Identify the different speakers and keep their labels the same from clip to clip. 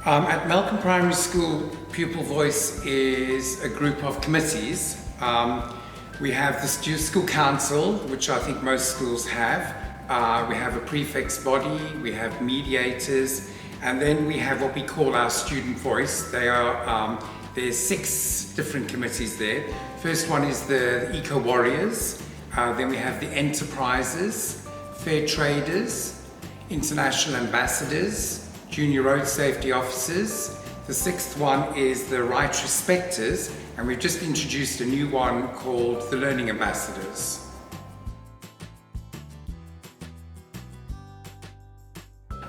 Speaker 1: At Melcombe Primary School, Pupil Voice is a group of committees. We have the school council, which I think most schools have. We have a prefects body, we have mediators, and then we have what we call our student voice. There's 6 different committees there. First one is the Eco Warriors, then we have the Enterprises, Fair Traders, International Ambassadors, Junior Road Safety Officers. The 6th one is the Right Respecters, and we've just introduced a new one called the Learning Ambassadors.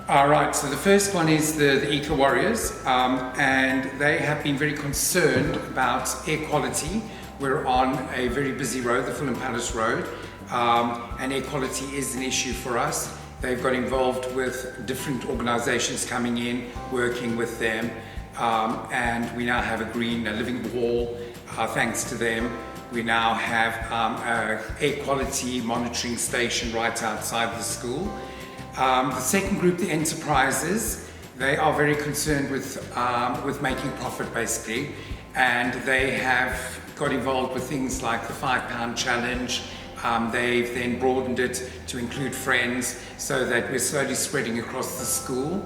Speaker 1: Alright, so the first one is the Eco Warriors, and they have been very concerned about air quality. We're on a very busy road, the Fulham Palace Road, and air quality is an issue for us. They've got involved with different organisations coming in, working with them, and we now have a living wall thanks to them. We now have an air quality monitoring station right outside the school. The second group, the Enterprises, they are very concerned with making profit basically, and they have got involved with things like the £5 challenge. They've then broadened it to include friends so that we're slowly spreading across the school.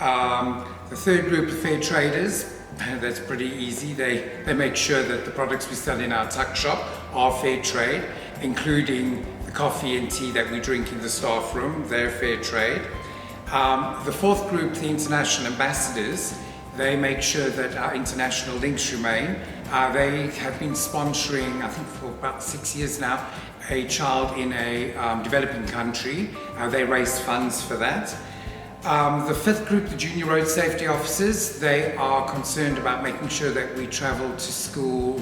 Speaker 1: The third group, the Fair Traders, that's pretty easy. They make sure that the products we sell in our tuck shop are fair trade, including the coffee and tea that we drink in the staff room. They're fair trade. The fourth group, the International Ambassadors, they make sure that our international links remain. They have been sponsoring, I think for about 6 years now, a child in a developing country. They raise funds for that. The fifth group, the Junior Road Safety Officers, they are concerned about making sure that we travel to school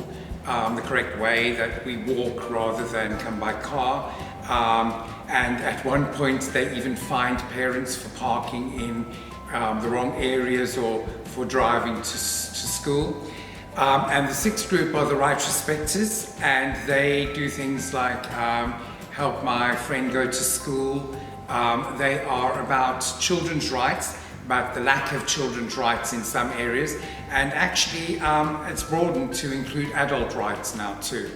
Speaker 1: the correct way, that we walk rather than come by car. And at one point they even fined parents for parking in the wrong areas or for driving to school. And the sixth group are the Right Respecters, and they do things like help my friend go to school. They are about children's rights, about the lack of children's rights in some areas, and actually it's broadened to include adult rights now too.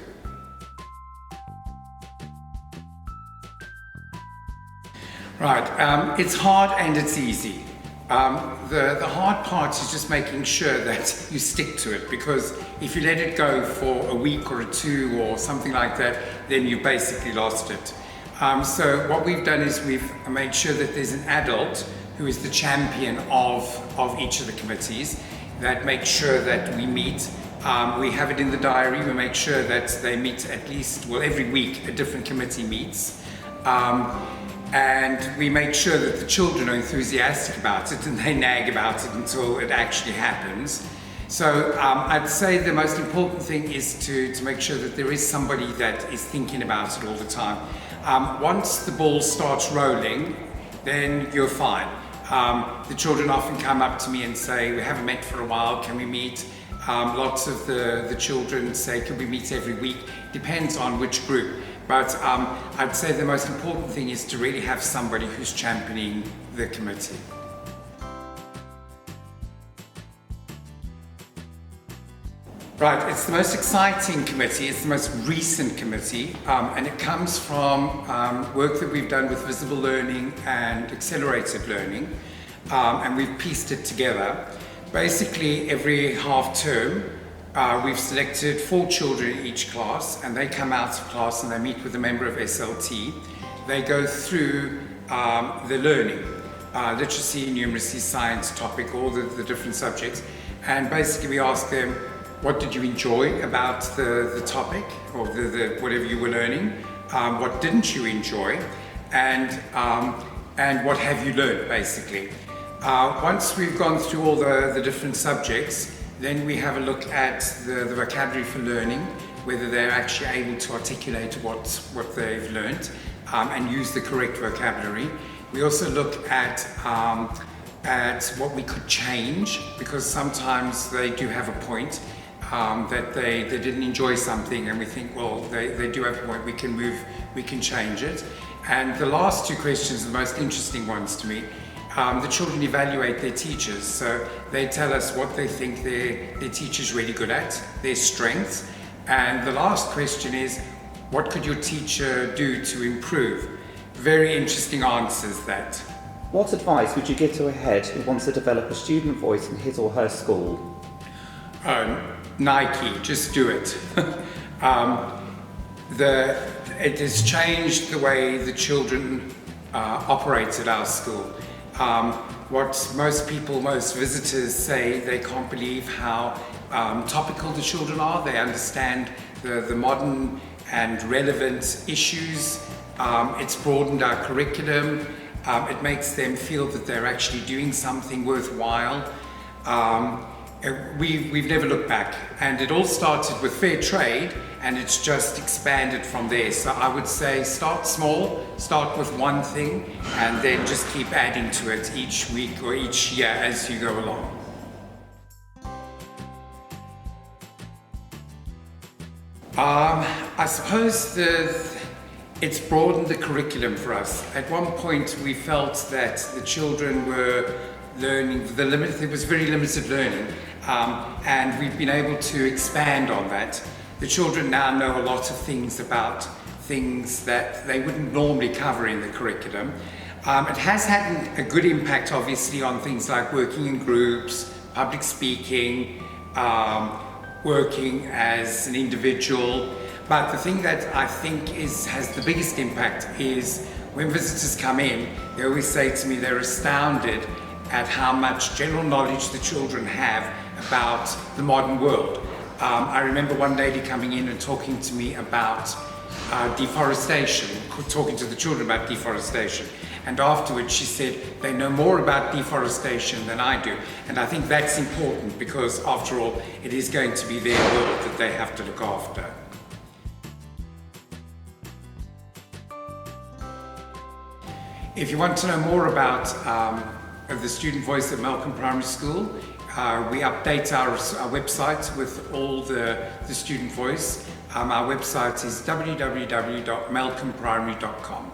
Speaker 1: Right, it's hard and it's easy. The hard part is just making sure that you stick to it, because if you let it go for a week or 2 or something like that, then you basically lost it. So what we've done is we've made sure that there's an adult who is the champion of each of the committees, that makes sure that we meet. We have it in the diary. We make sure that they meet at least, well, every week a different committee meets. And we make sure that the children are enthusiastic about it and they nag about it until it actually happens. So I'd say the most important thing is to make sure that there is somebody that is thinking about it all the time. Once the ball starts rolling, then you're fine. The children often come up to me and say, we haven't met for a while, can we meet? Lots of the children say, can we meet every week? Depends on which group. But I'd say the most important thing is to really have somebody who's championing the committee. Right, it's the most exciting committee, it's the most recent committee, and it comes from work that we've done with visible learning and accelerated learning, and we've pieced it together. Basically, every half term, we've selected 4 children in each class, and they come out of class and they meet with a member of SLT. They go through the learning, literacy, numeracy, science topic, all the different subjects, and basically we ask them, what did you enjoy about the topic or the whatever you were learning? What didn't you enjoy? And what have you learned, basically? Once we've gone through all the different subjects, then we have a look at the vocabulary for learning, whether they're actually able to articulate what they've learned and use the correct vocabulary. We also look at what we could change, because sometimes they do have a point that they didn't enjoy something, and we think, well, they do have a point, we can change it. And the last 2 questions are the most interesting ones to me. the children evaluate their teachers. So they tell us what they think their teacher's really good at, their strengths. And the last question is, what could your teacher do to improve? Very interesting answers, that.
Speaker 2: What advice would you give to a head who wants to develop a student voice in his or her school?
Speaker 1: Nike, just do it. It has changed the way the children operate at our school. What most visitors say, they can't believe how topical the children are. They understand the modern and relevant issues. It's broadened our curriculum. It makes them feel that they're actually doing something worthwhile. We've never looked back, and it all started with fair trade, and it's just expanded from there. So I would say start small, start with one thing, and then just keep adding to it each week or each year as you go along. I suppose it's broadened the curriculum for us. At one point we felt that the children were learning, there was very limited learning, and we've been able to expand on that. The children now know a lot of things about things that they wouldn't normally cover in the curriculum. It has had a good impact, obviously, on things like working in groups, public speaking, working as an individual. But the thing that I think has the biggest impact is when visitors come in, they always say to me they're astounded at how much general knowledge the children have about the modern world. I remember one lady coming in and talking to me about deforestation, talking to the children about deforestation. And afterwards she said they know more about deforestation than I do. And I think that's important because, after all, it is going to be their world that they have to look after. If you want to know more about the student voice at Melcombe Primary School, we update our website with all the student voice. Our website is www.melcombeprimary.com.